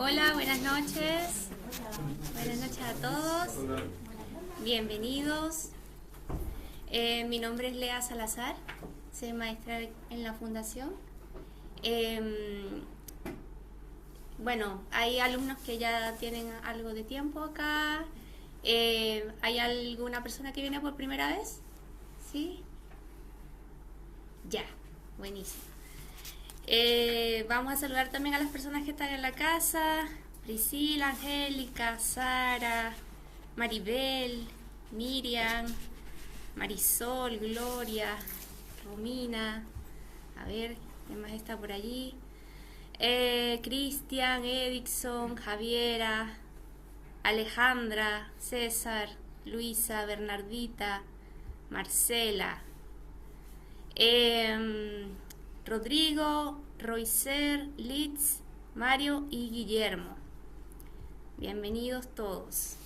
Hola, buenas noches. Buenas noches a todos. Bienvenidos. Mi nombre es Lea Salazar. Soy maestra en la fundación. Em, bueno, hay alumnos que ya tienen algo de tiempo acá. ¿Hay alguna persona que viene por primera vez? ¿Sí? Ya, buenísimo. Vamos a saludar también a las personas que están en la casa. Priscila, Angélica, Sara, Maribel, Miriam, Marisol, Gloria, Romina. A ver, ¿quién más está por allí? Cristian, Edixon, Javiera, Alejandra, César, Luisa, Bernardita, Marcela, Rodrigo, Roiser, Litz, Mario y Guillermo. Bienvenidos todos.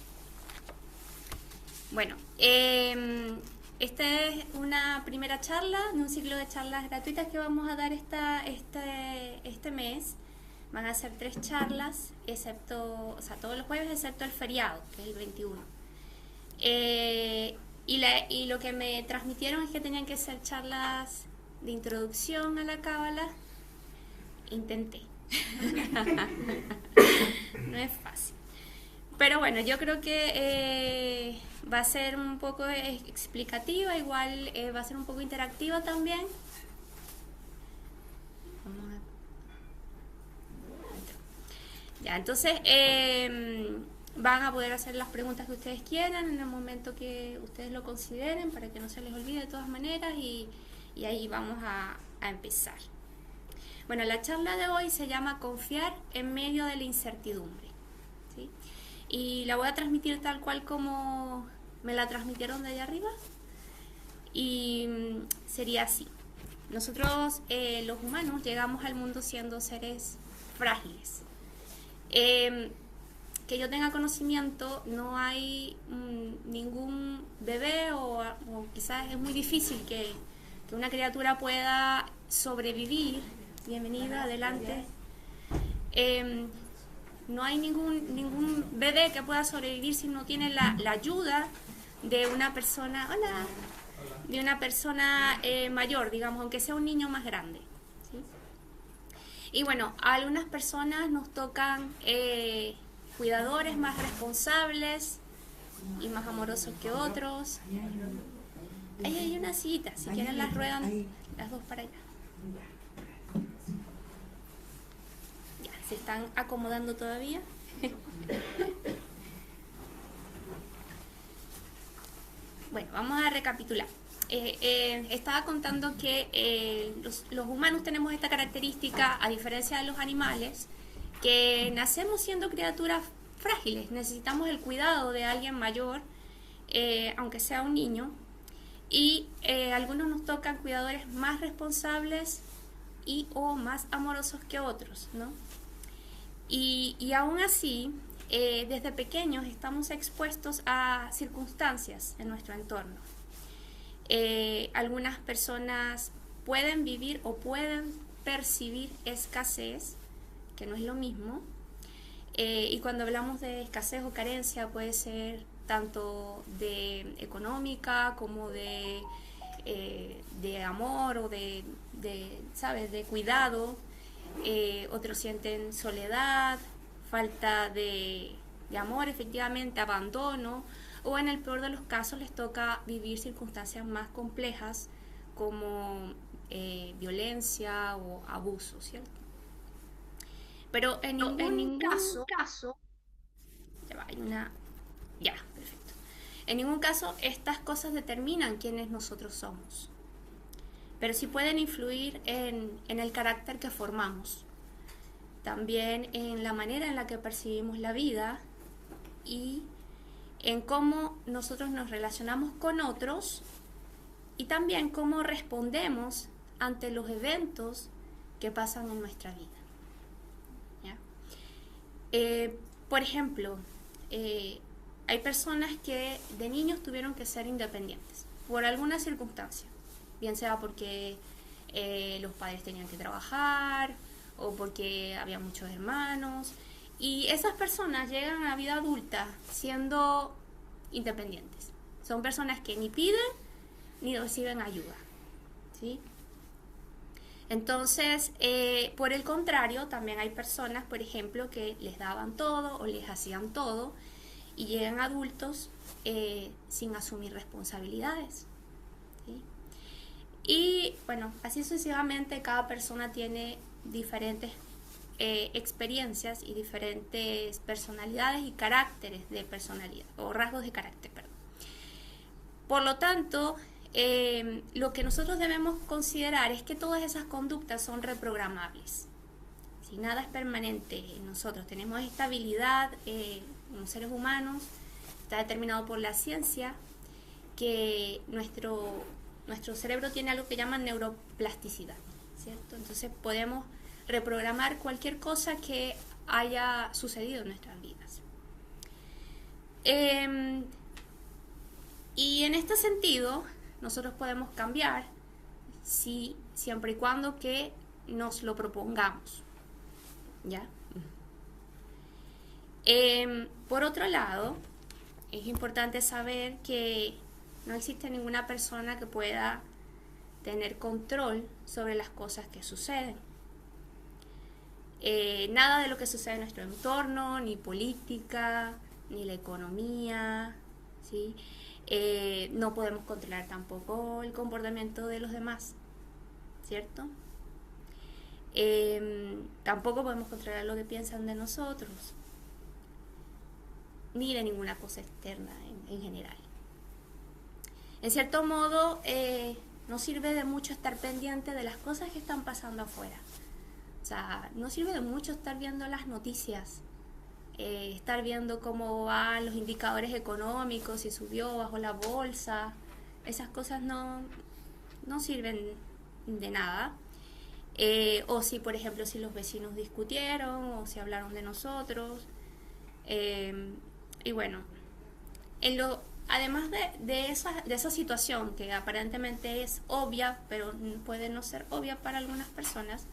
Bueno, esta es una primera charla de un ciclo de charlas gratuitas que vamos a dar este mes. Van a ser 3 charlas, todos los jueves excepto el feriado, que es el 21. Y lo que me transmitieron es que tenían que ser charlas de introducción a la cábala. Intenté. No es fácil. Pero bueno, yo creo que va a ser un poco explicativa, igual va a ser un poco interactiva también. Ya, entonces van a poder hacer las preguntas que ustedes quieran en el momento que ustedes lo consideren para que no se les olvide de todas maneras y ahí vamos a empezar. Bueno, la charla de hoy se llama Confiar en medio de la incertidumbre, ¿sí? Y la voy a transmitir tal cual como me la transmitieron de allá arriba. Y sería así. Nosotros, los humanos, llegamos al mundo siendo seres frágiles. Que yo tenga conocimiento, no hay ningún bebé o quizás es muy difícil que una criatura pueda sobrevivir. Bienvenida, adelante. No hay ningún bebé que pueda sobrevivir si no tiene la ayuda de una persona, hola, de una persona mayor, digamos, aunque sea un niño más grande, ¿sí? Y bueno, a algunas personas nos tocan cuidadores más responsables y más amorosos que otros. Ahí hay una sillita, si quieren las ruedan las dos para allá. Ya, se están acomodando todavía. Bueno, vamos a recapitular. Estaba contando que los humanos tenemos esta característica, a diferencia de los animales, que nacemos siendo criaturas frágiles, necesitamos el cuidado de alguien mayor, aunque sea un niño, y algunos nos tocan cuidadores más responsables y o más amorosos que otros, ¿no? Y aún así, desde pequeños estamos expuestos a circunstancias en nuestro entorno. Algunas personas pueden vivir o pueden percibir escasez, que no es lo mismo, y cuando hablamos de escasez o carencia puede ser tanto de económica como de amor o ¿sabes?, de cuidado. Otros sienten soledad, falta de amor, efectivamente, abandono, o en el peor de los casos les toca vivir circunstancias más complejas como violencia o abuso, ¿cierto? Pero en ningún caso ya va, ya, perfecto. En ningún caso estas cosas determinan quiénes nosotros somos, pero sí pueden influir en el carácter que formamos, también en la manera en la que percibimos la vida y en cómo nosotros nos relacionamos con otros y también cómo respondemos ante los eventos que pasan en nuestra vida. ¿Ya? Por ejemplo, hay personas que de niños tuvieron que ser independientes por alguna circunstancia, bien sea porque los padres tenían que trabajar o porque había muchos hermanos, Y esas personas llegan a la vida adulta siendo independientes. Son personas que ni piden ni reciben ayuda, ¿sí? Entonces, por el contrario, también hay personas, por ejemplo, que les daban todo o les hacían todo y llegan adultos sin asumir responsabilidades, ¿sí? Y bueno, así sucesivamente cada persona tiene diferentes experiencias y diferentes personalidades y caracteres de personalidad, o rasgos de carácter, perdón. Por lo tanto, lo que nosotros debemos considerar es que todas esas conductas son reprogramables. Si nada es permanente en nosotros, tenemos estabilidad como seres humanos, está determinado por la ciencia que nuestro cerebro tiene algo que llaman neuroplasticidad, ¿cierto? Entonces podemos reprogramar cualquier cosa que haya sucedido en nuestras vidas. Y en este sentido, nosotros podemos cambiar siempre y cuando que nos lo propongamos, ¿ya? Por otro lado, es importante saber que no existe ninguna persona que pueda tener control sobre las cosas que suceden. Nada de lo que sucede en nuestro entorno, ni política, ni la economía, ¿sí? No podemos controlar tampoco el comportamiento de los demás, ¿cierto? Tampoco podemos controlar lo que piensan de nosotros, ni de ninguna cosa externa en general. En cierto modo, no sirve de mucho estar pendiente de las cosas que están pasando afuera. O sea, no sirve de mucho estar viendo las noticias, estar viendo cómo van los indicadores económicos, si subió, bajó la bolsa. Esas cosas no sirven de nada. O si, por ejemplo, si los vecinos discutieron o si hablaron de nosotros. Y bueno, además de esa situación que aparentemente es obvia, pero puede no ser obvia para algunas personas,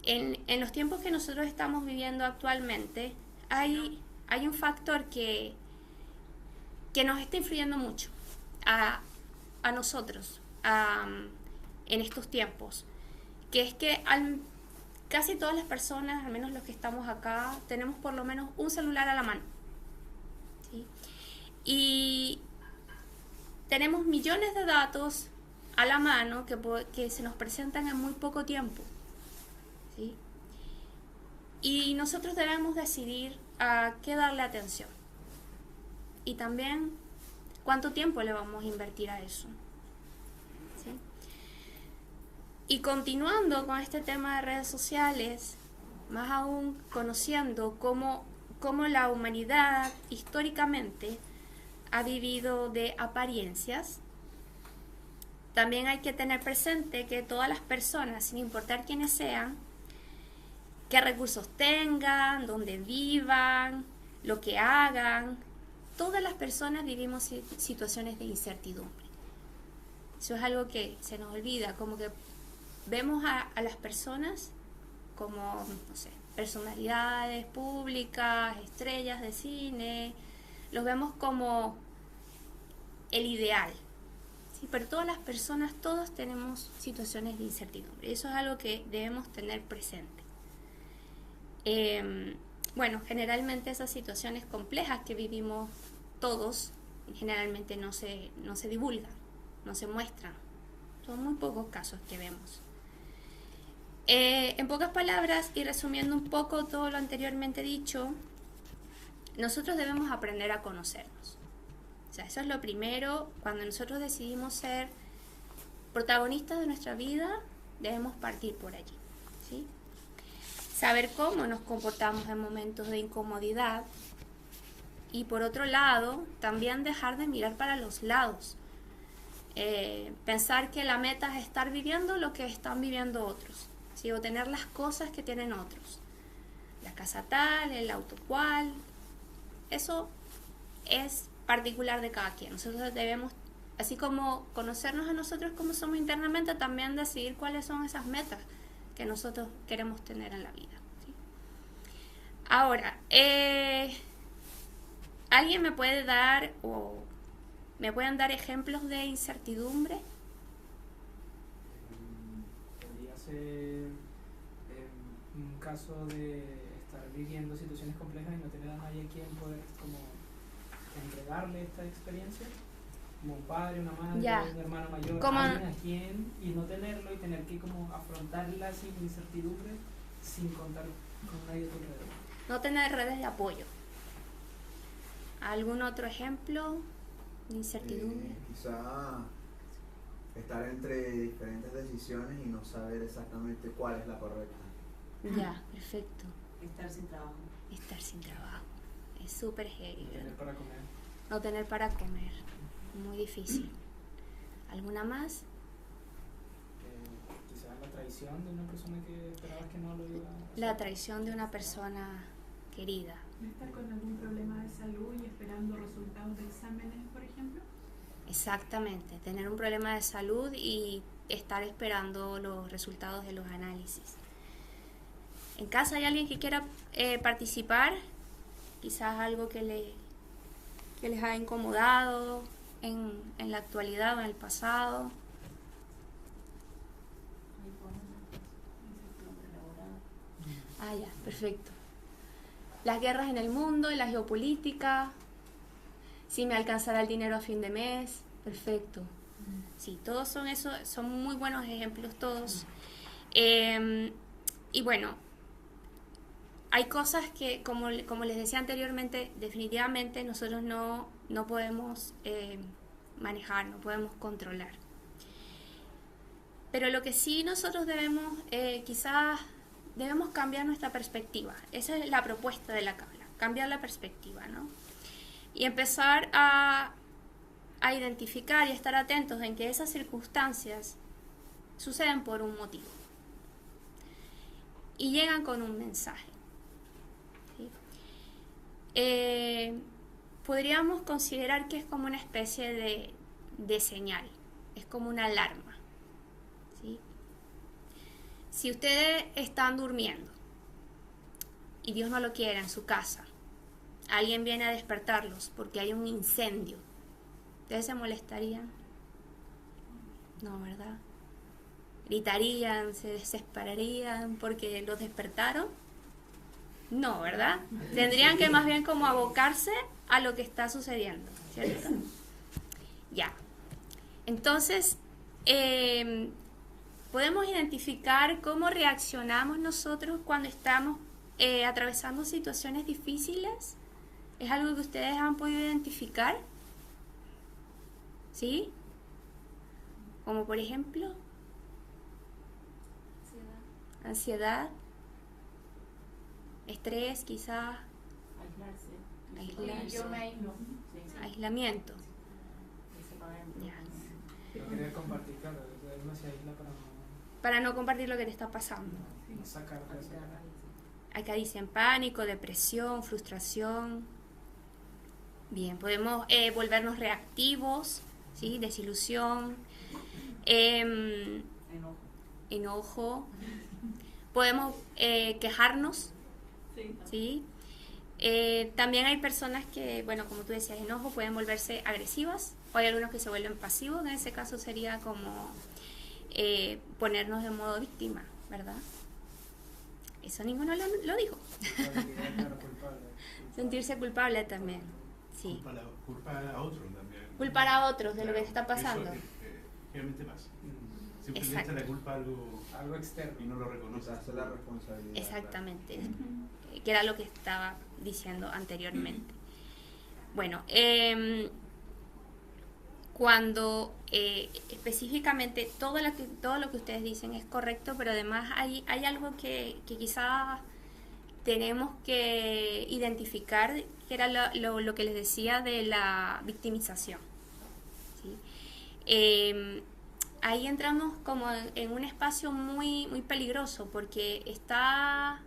en los tiempos que nosotros estamos viviendo actualmente, hay un factor que nos está influyendo mucho a nosotros en estos tiempos, que es que casi todas las personas, al menos los que estamos acá, tenemos por lo menos un celular a la mano, ¿sí? Y tenemos millones de datos a la mano que se nos presentan en muy poco tiempo, ¿sí? Y nosotros debemos decidir a qué darle atención y también cuánto tiempo le vamos a invertir a eso, ¿sí? Y continuando con este tema de redes sociales, más aún conociendo cómo la humanidad históricamente ha vivido de apariencias, también hay que tener presente que todas las personas, sin importar quiénes sean, qué recursos tengan, dónde vivan, lo que hagan, todas las personas vivimos situaciones de incertidumbre. Eso es algo que se nos olvida, como que vemos a las personas como, no sé, personalidades públicas, estrellas de cine, los vemos como el ideal, ¿sí? Pero todas las personas, todos tenemos situaciones de incertidumbre. Eso es algo que debemos tener presente. Bueno, generalmente esas situaciones complejas que vivimos todos, generalmente no se divulgan, no se muestran. Son muy pocos casos que vemos. En pocas palabras y resumiendo un poco todo lo anteriormente dicho, nosotros debemos aprender a conocernos. O sea, eso es lo primero. Cuando nosotros decidimos ser protagonistas de nuestra vida, debemos partir por allí, ¿sí? Saber cómo nos comportamos en momentos de incomodidad y, por otro lado, también dejar de mirar para los lados. Pensar que la meta es estar viviendo lo que están viviendo otros, ¿sí? O tener las cosas que tienen otros. La casa tal, el auto cual. Eso es particular de cada quien. Nosotros debemos, así como conocernos a nosotros como somos internamente, también decidir cuáles son esas metas que nosotros queremos tener en la vida, ¿sí? Ahora, ¿alguien me puede dar o me pueden dar ejemplos de incertidumbre? Podría ser un caso de estar viviendo situaciones complejas y no tener a nadie a quien poder como entregarle esta experiencia, como un padre, una madre, Ya. un hermano mayor, Como- alguien a quien, y no tenerlo y tener que como afrontarla sin incertidumbre, sin contar con nadie a tu alrededor. No tener redes de apoyo. ¿Algún otro ejemplo de incertidumbre? Quizá estar entre diferentes decisiones y no saber exactamente cuál es la correcta. Ya, perfecto. Estar sin trabajo. Estar sin trabajo. Es súper heavy, Tener ¿verdad? para comer. No tener para comer. Muy difícil. ¿Alguna más? Quizás la traición de una persona que esperabas que no lo iba a hacer. La traición de una persona querida. ¿Estar con algún problema de salud y esperando resultados de exámenes, por ejemplo? Exactamente. Tener un problema de salud y estar esperando los resultados de los análisis. ¿En casa hay alguien que quiera participar? Quizás algo que les ha incomodado en la actualidad o en el pasado. Ahí ponen incertidumbre laboral. Ah, ya, perfecto. Las guerras en el mundo y la geopolítica. Si me alcanzará el dinero a fin de mes. Perfecto. Sí, todos son eso, son muy buenos ejemplos todos. Y bueno, hay cosas que, como les decía anteriormente, definitivamente nosotros no podemos manejar, no podemos controlar. Pero lo que sí nosotros debemos, quizás debemos cambiar nuestra perspectiva. Esa es la propuesta de la tabla, cambiar la perspectiva, ¿no? Y empezar a identificar y estar atentos en que esas circunstancias suceden por un motivo y llegan con un mensaje. ¿Sí? Podríamos considerar que es como una especie de señal, es como una alarma. ¿Sí? Si ustedes están durmiendo y Dios no lo quiere en su casa, alguien viene a despertarlos porque hay un incendio, ¿ustedes se molestarían? No, ¿verdad? ¿Gritarían, se desesperarían porque los despertaron? No, ¿verdad? Tendrían que más bien como abocarse a lo que está sucediendo, ¿cierto? Ya. Entonces, podemos identificar cómo reaccionamos nosotros cuando estamos atravesando situaciones difíciles. ¿Es algo que ustedes han podido identificar? ¿Sí? Como por ejemplo, ansiedad, estrés, quizás, Aislarse. Yo me aíslo. Sí, sí. aislamiento. Ese para él. Ya. No querer compartir, claro, uno se aísla Para no compartir lo que te está pasando. no sacar de eso. Acá dicen pánico, depresión, frustración. Bien, podemos volvernos reactivos, ¿sí? Desilusión, Enojo. enojo. Podemos quejarnos, Sí. ¿sí? También hay personas que, bueno, como tú decías, enojo, pueden volverse agresivas, o hay algunos que se vuelven pasivos. En ese caso sería como ponernos de modo víctima, ¿verdad? Eso ninguno lo dijo. Claro, culpable. Sentirse culpable también, sí. Culpar a otros también. Culpar a otros de lo que te está pasando. Eso generalmente pasa. Siempre le Exacto. echa la culpa a algo Algo externo. y no lo reconoce. Quizás la responsabilidad. Exactamente, que era lo que estaba diciendo anteriormente. Bueno, cuando específicamente todo lo que ustedes dicen es correcto, pero además hay algo que quizás tenemos que identificar, que era lo que les decía de la victimización. ¿Sí? Ahí entramos como en un espacio muy, muy peligroso, porque está,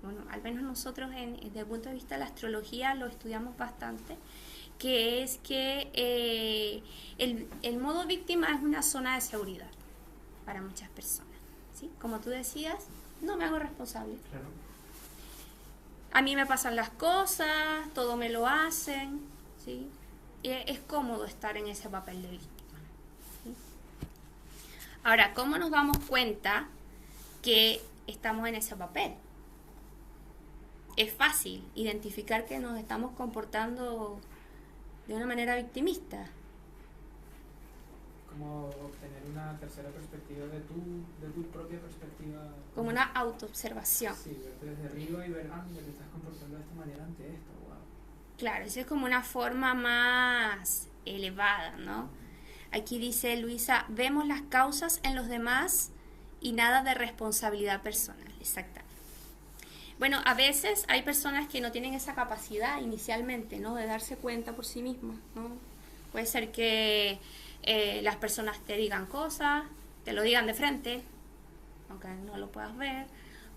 bueno, al menos nosotros desde el punto de vista de la astrología lo estudiamos bastante, que es que el modo víctima es una zona de seguridad para muchas personas, ¿sí? Como tú decías, no me hago responsable. Claro. a mí me pasan las cosas, todo me lo hacen, ¿sí? Y es cómodo estar en ese papel de víctima, ¿sí? Ahora, ¿cómo nos damos cuenta que estamos en ese papel? Es fácil identificar que nos estamos comportando de una manera victimista. Como obtener una tercera perspectiva de tu propia perspectiva. Como una autoobservación. Sí, verte desde arriba y ver, mira, te estás comportando de esta manera ante esto, wow. Claro, eso es como una forma más elevada, ¿no? Aquí dice Luisa, vemos las causas en los demás y nada de responsabilidad personal. Exactamente. Bueno, a veces hay personas que no tienen esa capacidad inicialmente, ¿no? De darse cuenta por sí mismas, ¿no? Puede ser que las personas te digan cosas, te lo digan de frente, aunque no lo puedas ver.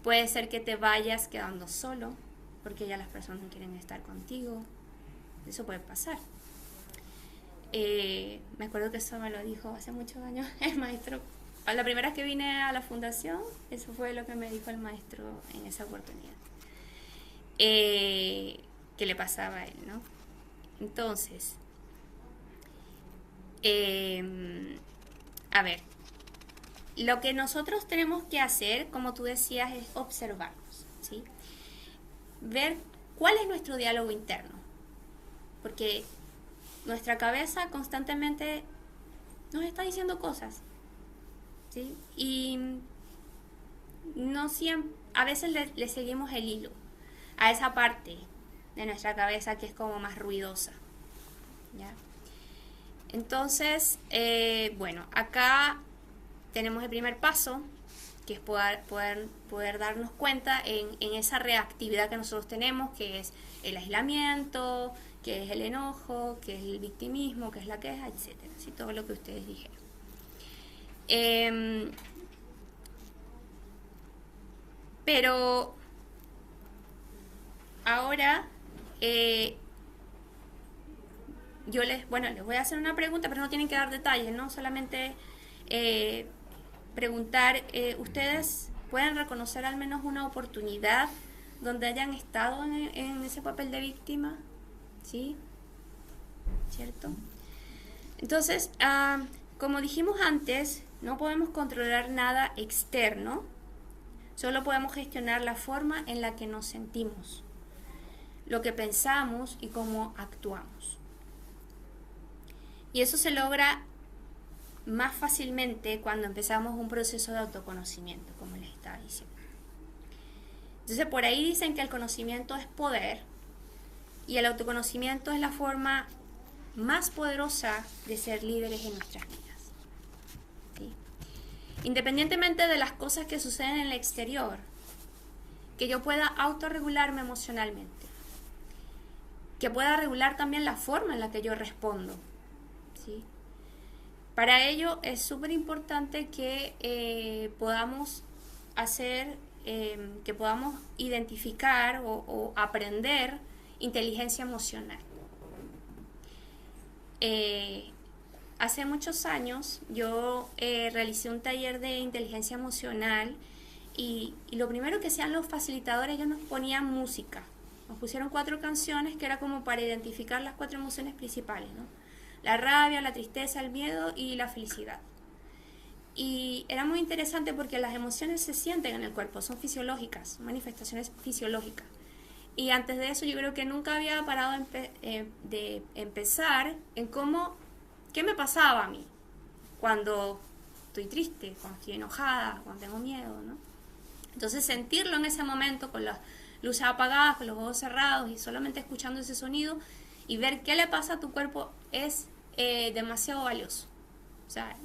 Puede ser que te vayas quedando solo, porque ya las personas no quieren estar contigo. Eso puede pasar. Me acuerdo que eso me lo dijo hace muchos años el maestro. La primera vez que vine a la fundación, eso fue lo que me dijo el maestro en esa oportunidad. Que le pasaba a él, ¿no? Entonces, a ver, lo que nosotros tenemos que hacer, como tú decías, es observarnos, ¿sí? Ver cuál es nuestro diálogo interno, porque nuestra cabeza constantemente nos está diciendo cosas, ¿sí? Y no siempre, a veces le seguimos el hilo a esa parte de nuestra cabeza que es como más ruidosa, ¿ya? Entonces, bueno, acá tenemos el primer paso, que es poder darnos cuenta en esa reactividad que nosotros tenemos, que es el aislamiento, que es el enojo, que es el victimismo, que es la queja, etcétera, ¿sí? Todo lo que ustedes dijeron. Pero ahora yo les voy a hacer una pregunta, pero no tienen que dar detalles, ¿no? Solamente preguntar, ¿ustedes pueden reconocer al menos una oportunidad donde hayan estado en ese papel de víctima? ¿Sí? ¿Cierto? Entonces, como dijimos antes, no podemos controlar nada externo, solo podemos gestionar la forma en la que nos sentimos, lo que pensamos y cómo actuamos. Y eso se logra más fácilmente cuando empezamos un proceso de autoconocimiento, como les estaba diciendo. Entonces, por ahí dicen que el conocimiento es poder y el autoconocimiento es la forma más poderosa de ser líderes en nuestras vidas, ¿sí? Independientemente de las cosas que suceden en el exterior, que yo pueda autorregularme emocionalmente, que pueda regular también la forma en la que yo respondo, ¿sí? Para ello es súper importante que podamos hacer, que podamos identificar o aprender inteligencia emocional. Hace muchos años yo realicé un taller de inteligencia emocional y lo primero que hacían los facilitadores, ellos nos ponían música. Nos pusieron 4 canciones que era como para identificar las 4 emociones principales, ¿no? La rabia, la tristeza, el miedo y la felicidad. Y era muy interesante porque las emociones se sienten en el cuerpo, son fisiológicas, son manifestaciones fisiológicas. Y antes de eso yo creo que nunca había parado de empezar en qué me pasaba a mí cuando estoy triste, cuando estoy enojada, cuando tengo miedo, ¿no? Entonces sentirlo en ese momento con las luces apagadas, con los ojos cerrados y solamente escuchando ese sonido y ver qué le pasa a tu cuerpo es demasiado valioso. O sea,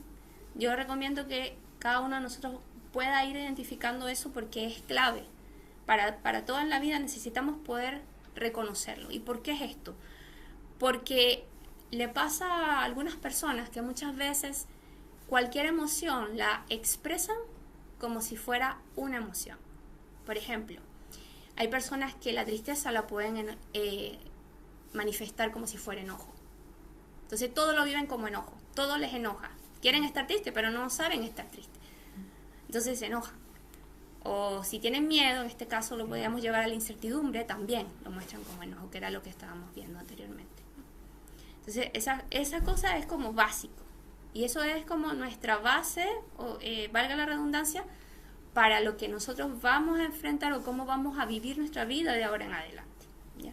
yo recomiendo que cada uno de nosotros pueda ir identificando eso porque es clave. Para toda la vida necesitamos poder reconocerlo. ¿Y por qué es esto? Porque le pasa a algunas personas que muchas veces cualquier emoción la expresan como si fuera una emoción. Por ejemplo, hay personas que la tristeza la pueden manifestar como si fuera enojo. Entonces todo lo viven como enojo, todo les enoja. Quieren estar tristes, pero no saben estar tristes. Entonces se enojan. O si tienen miedo, en este caso lo podríamos llevar a la incertidumbre, también lo muestran como enojo, que era lo que estábamos viendo anteriormente. Entonces, esa cosa es como básico. Y eso es como nuestra base, o valga la redundancia, para lo que nosotros vamos a enfrentar o cómo vamos a vivir nuestra vida de ahora en adelante. ¿Ya?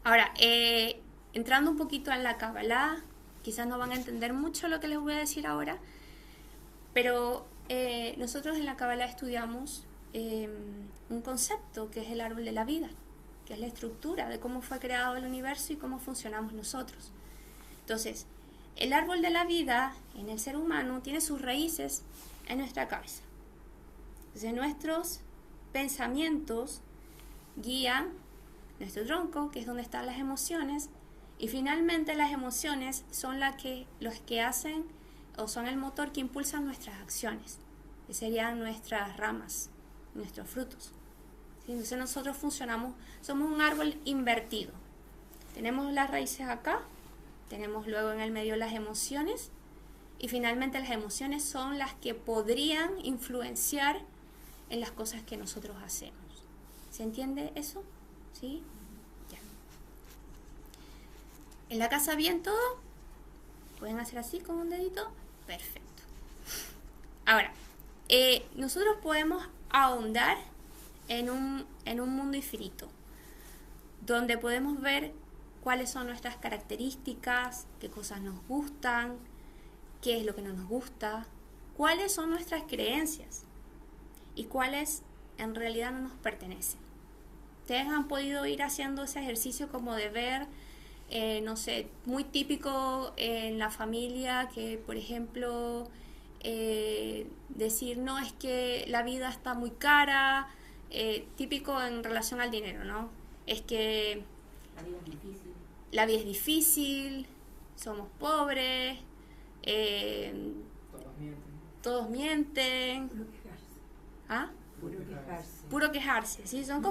Ahora, entrando un poquito en la Kabbalah, quizás no van a entender mucho lo que les voy a decir ahora, pero nosotros en la Kabbalah estudiamos un concepto que es el árbol de la vida, que es la estructura de cómo fue creado el universo y cómo funcionamos nosotros. Entonces, el árbol de la vida en el ser humano tiene sus raíces en nuestra cabeza. Entonces, nuestros pensamientos guían nuestro tronco, que es donde están las emociones, y finalmente las emociones son los que hacen o son el motor que impulsan nuestras acciones, que serían nuestras ramas, nuestros frutos. ¿Sí? Entonces nosotros funcionamos, somos un árbol invertido. Tenemos las raíces acá, tenemos luego en el medio las emociones, y finalmente las emociones son las que podrían influenciar en las cosas que nosotros hacemos. ¿Se entiende eso? ¿Sí? Ya. ¿En la casa bien todo? ¿Pueden hacer así con un dedito? Perfecto. Ahora, nosotros podemos ahondar en un mundo infinito, donde podemos ver cuáles son nuestras características, qué cosas nos gustan, qué es lo que no nos gusta, cuáles son nuestras creencias y cuáles en realidad no nos pertenecen. Ustedes han podido ir haciendo ese ejercicio como de ver, no sé, muy típico en la familia, que por ejemplo decir, no, es que la vida está muy cara, típico en relación al dinero, ¿no? Es que La vida es difícil. la vida es difícil, somos pobres, Todos mienten. todos mienten. Puro quejarse. ¿Ah? Puro quejarse. Puro quejarse, ¿sí? Son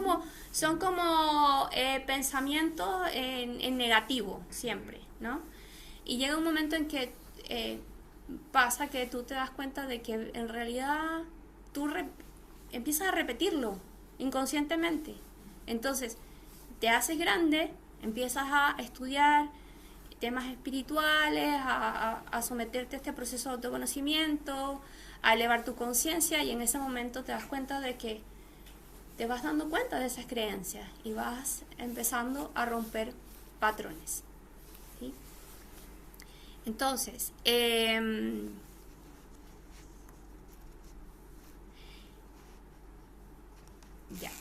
como pensamientos en negativo siempre, ¿no? Y llega un momento en que pasa que tú te das cuenta de que en realidad tú empiezas a repetirlo inconscientemente. Entonces, te haces grande, empiezas a estudiar temas espirituales, a someterte a este proceso de autoconocimiento, a elevar tu conciencia, y en ese momento te das cuenta de que te vas dando cuenta de esas creencias y vas empezando a romper patrones. ¿Sí? Entonces, ya.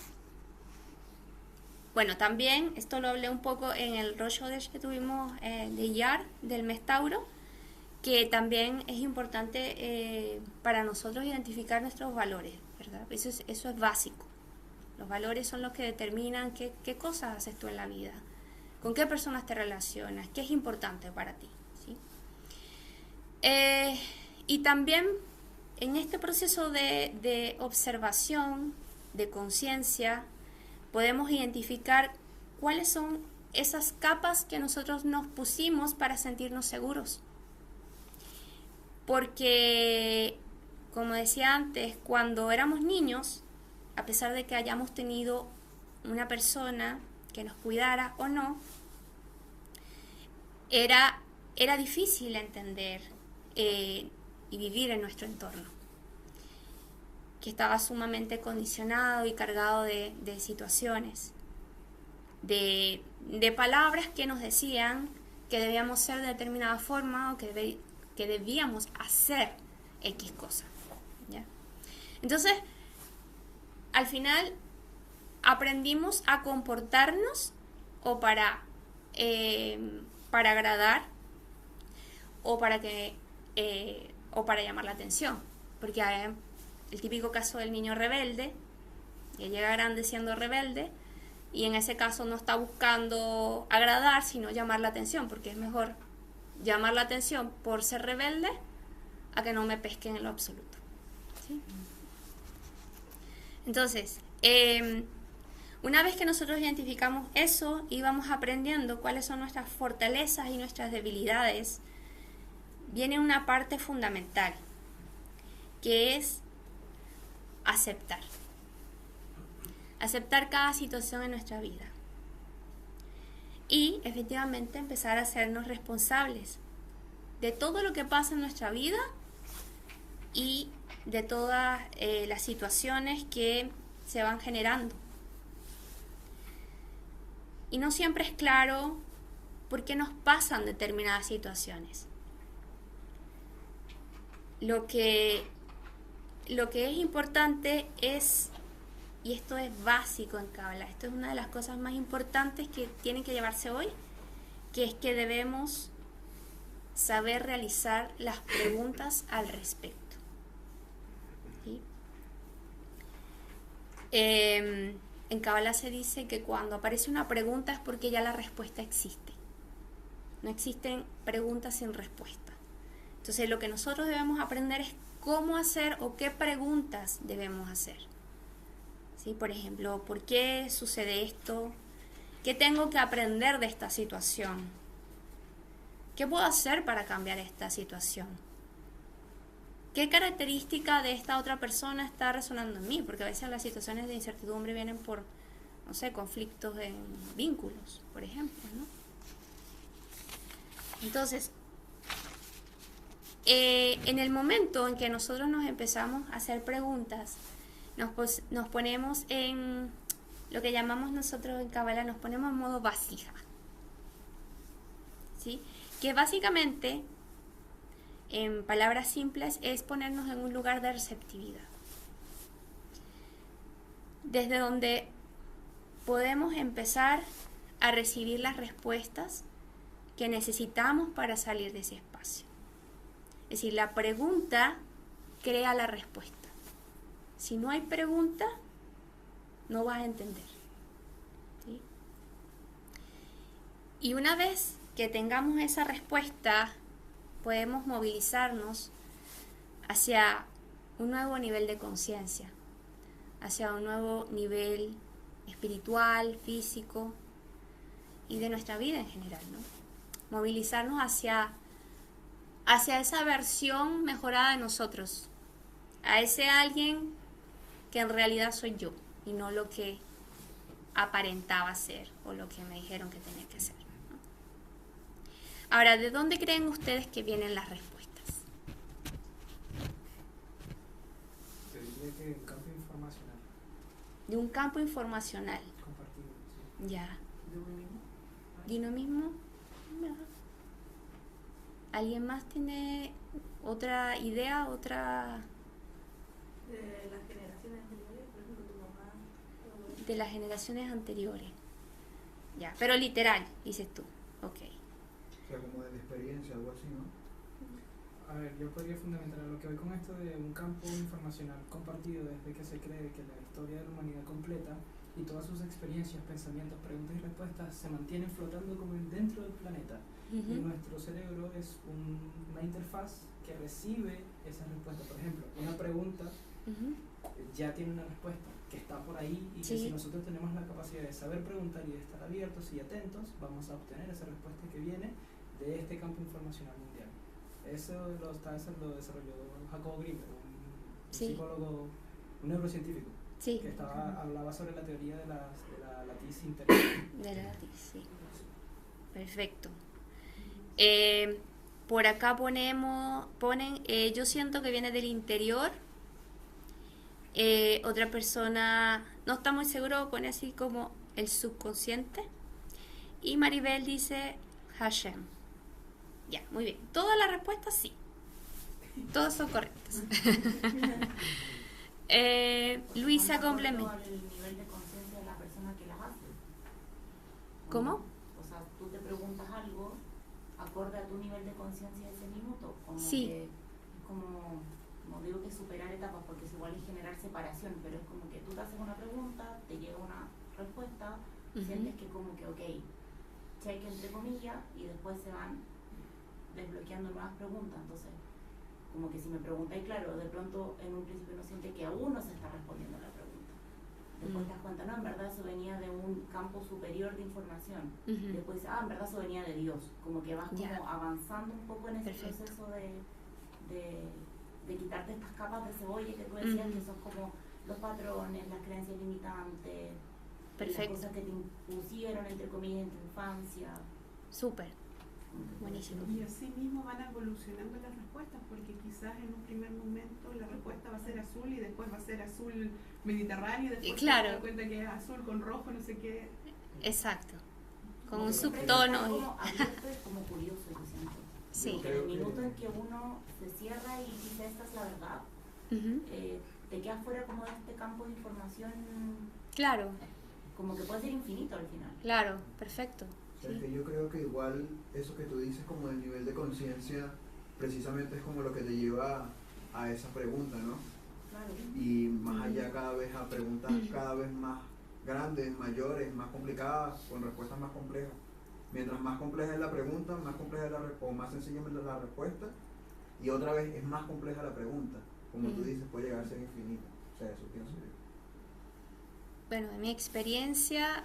Bueno, también esto lo hablé un poco en el Rosh Hodesh que tuvimos de Iyar, del mes Tauro, que también es importante para nosotros identificar nuestros valores, ¿verdad? Eso es básico. Los valores son los que determinan qué cosas haces tú en la vida, con qué personas te relacionas, qué es importante para ti, ¿sí? Y también en este proceso de observación, de conciencia, podemos identificar cuáles son esas capas que nosotros nos pusimos para sentirnos seguros. Porque, como decía antes, cuando éramos niños, a pesar de que hayamos tenido una persona que nos cuidara o no, era difícil entender y vivir en nuestro entorno, que estaba sumamente condicionado y cargado de situaciones, de palabras que nos decían que debíamos ser de determinada forma o que debíamos hacer X cosa, ¿ya? Entonces, al final aprendimos a comportarnos o para agradar o para llamar la atención, porque el típico caso del niño rebelde, que llega grande siendo rebelde, y en ese caso no está buscando agradar, sino llamar la atención, porque es mejor llamar la atención por ser rebelde a que no me pesquen en lo absoluto, ¿sí? Entonces, una vez que nosotros identificamos eso y vamos aprendiendo cuáles son nuestras fortalezas y nuestras debilidades, viene una parte fundamental, que es aceptar. Aceptar cada situación en nuestra vida. Y efectivamente empezar a hacernos responsables de todo lo que pasa en nuestra vida y de todas las situaciones que se van generando. Y no siempre es claro por qué nos pasan determinadas situaciones. Lo que es importante es, y esto es básico en Kabbalah, esto es una de las cosas más importantes que tienen que llevarse hoy, que es que debemos saber realizar las preguntas al respecto. ¿Sí? En Kabbalah se dice que cuando aparece una pregunta es porque ya la respuesta existe. No existen preguntas sin respuesta. Entonces lo que nosotros debemos aprender es cómo hacer o qué preguntas debemos hacer. ¿Sí? Por ejemplo, ¿por qué sucede esto? ¿Qué tengo que aprender de esta situación? ¿Qué puedo hacer para cambiar esta situación? ¿Qué característica de esta otra persona está resonando en mí? Porque a veces las situaciones de incertidumbre vienen por, no sé, conflictos en vínculos, por ejemplo, ¿no? Entonces, en el momento en que nosotros nos empezamos a hacer preguntas, nos ponemos en lo que llamamos nosotros en Kabbalah, nos ponemos en modo vasija. ¿Sí? Que básicamente, en palabras simples, es ponernos en un lugar de receptividad. Desde donde podemos empezar a recibir las respuestas que necesitamos para salir de ese espacio. Es decir, la pregunta crea la respuesta. Si no hay pregunta, no vas a entender. ¿Sí? Y una vez que tengamos esa respuesta, podemos movilizarnos hacia un nuevo nivel de conciencia, hacia un nuevo nivel espiritual, físico y de nuestra vida en general, ¿no? Movilizarnos hacia esa versión mejorada de nosotros, a ese alguien que en realidad soy yo y no lo que aparentaba ser o lo que me dijeron que tenía que ser, ¿no? Ahora, ¿de dónde creen ustedes que vienen las respuestas? Te diría que un campo informacional De un campo informacional. compartido. Sí. Ya. ¿De uno mismo? ¿De uno mismo? Ya. ¿Alguien más tiene otra idea, otra De las generaciones anteriores, por ejemplo, tu mamá. tu abuela. de las generaciones anteriores? Ya, pero literal, dices tú. Ok. O sea, como de la experiencia, algo así, ¿no? A ver, yo podría fundamentar lo que voy con esto de un campo informacional compartido desde que se cree que la historia de la humanidad completa y todas sus experiencias, pensamientos, preguntas y respuestas se mantienen flotando como dentro del planeta. Y nuestro cerebro es una interfaz que recibe esas respuestas. Por ejemplo, una pregunta ya tiene una respuesta que está por ahí y que Sí. si nosotros tenemos la capacidad de saber preguntar y de estar abiertos y atentos, vamos a obtener esa respuesta que viene de este campo informacional mundial. Eso lo desarrolló Jacobo Grimberg, un Sí. psicólogo, un neurocientífico, Sí, que hablaba sobre la teoría de la latiz interior. de la latiz, sí. Perfecto. Por acá ponen, yo siento que viene del interior. Otra persona, no está muy seguro, pone así como el subconsciente. Y Maribel dice Hashem. Ya, muy bien. Todas las respuestas sí. Todas son correctas. Luisa ¿Van de complementa. acuerdo al nivel de conciencia de la persona que las hace? ¿Cómo? O sea, tú te preguntas algo acorde a tu nivel de conciencia de ese minuto. Como Sí. que es como digo que superar etapas, porque es igual es generar separación, pero es como que tú te haces una pregunta, te llega una respuesta, sientes que como que, ok, cheque entre comillas, y después se van desbloqueando nuevas preguntas. Entonces, como que si me preguntáis, claro, de pronto en un principio uno siente que aún no se está respondiendo a la pregunta. Después te das cuenta, no, en verdad eso venía de un campo superior de información. Después, en verdad eso venía de Dios. Como que vas como Ya. avanzando un poco en ese Perfecto. proceso de quitarte estas capas de cebolla que tú decías, que son como los patrones, las creencias limitantes, Perfecto. las cosas que te impusieron, entre comillas, en tu infancia. Súper. Buenísimo. Y así mismo van evolucionando las respuestas, porque quizás en un primer momento la respuesta va a ser azul y después va a ser azul mediterráneo, y después Claro. te das cuenta que es azul con rojo, no sé qué. Exacto. Con Como un que siempre subtono. está como abierto y como curioso, yo siento. Sí. Porque en el minuto en que uno se cierra y dice esta es la verdad, Ujú. te quedas fuera como de este campo de información, Claro, como que puede ser infinito al final. claro, perfecto. O sea, es Sí. que yo creo que igual eso que tú dices como el nivel de conciencia precisamente es como lo que te lleva a esa pregunta, ¿no? Claro. Y más allá cada vez a preguntas cada vez más grandes, mayores, más complicadas, con respuestas más complejas. Mientras más compleja es la pregunta, más compleja es o más sencilla es la respuesta, y otra vez es más compleja la pregunta. Como tú dices, puede llegar a ser infinita. O sea, eso pienso yo. Bueno, en mi experiencia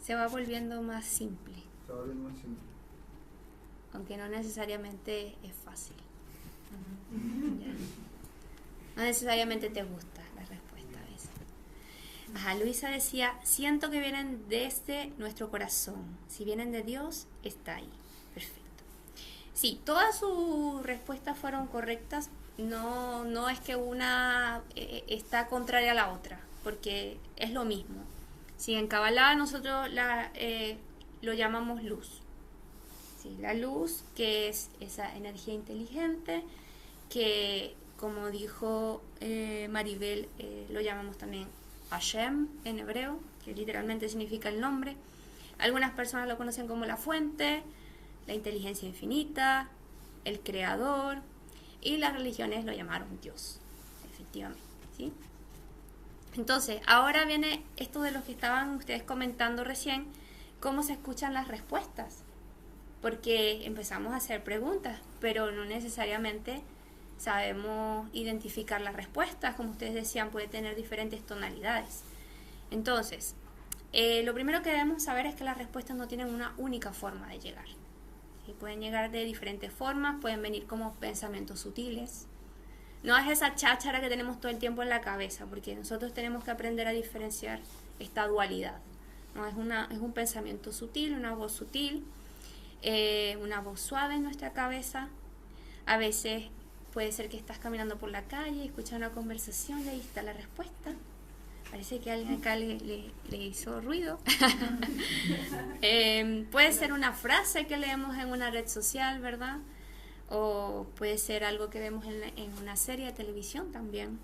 se va volviendo más simple, Se va volviendo más simple. aunque no necesariamente es fácil. Ya. No necesariamente te gusta la respuesta a veces. Ajá, Luisa decía, siento que vienen desde nuestro corazón. Si vienen de Dios, está ahí. Perfecto. Sí, todas sus respuestas fueron correctas. No es que una está contraria a la otra, porque es lo mismo. Si en Kabbalah nosotros lo llamamos luz. Sí, la luz, que es esa energía inteligente, que como dijo Maribel, lo llamamos también Hashem en hebreo, que literalmente significa el nombre. Algunas personas lo conocen como la fuente, la inteligencia infinita, el creador, y las religiones lo llamaron Dios, efectivamente, ¿sí? Entonces, ahora viene esto de lo que estaban ustedes comentando recién, cómo se escuchan las respuestas, porque empezamos a hacer preguntas, pero no necesariamente sabemos identificar las respuestas. Como ustedes decían, puede tener diferentes tonalidades. Entonces, lo primero que debemos saber es que las respuestas no tienen una única forma de llegar. ¿Sí? Pueden llegar de diferentes formas, pueden venir como pensamientos sutiles. No es esa cháchara que tenemos todo el tiempo en la cabeza, porque nosotros tenemos que aprender a diferenciar esta dualidad. ¿No? Es un pensamiento sutil, una voz sutil, una voz suave en nuestra cabeza. A veces puede ser que estás caminando por la calle y escuchas una conversación y ahí está la respuesta. Parece que alguien acá le hizo ruido. Puede ser una frase que leemos en una red social, ¿verdad? O puede ser algo que vemos en una serie de televisión también,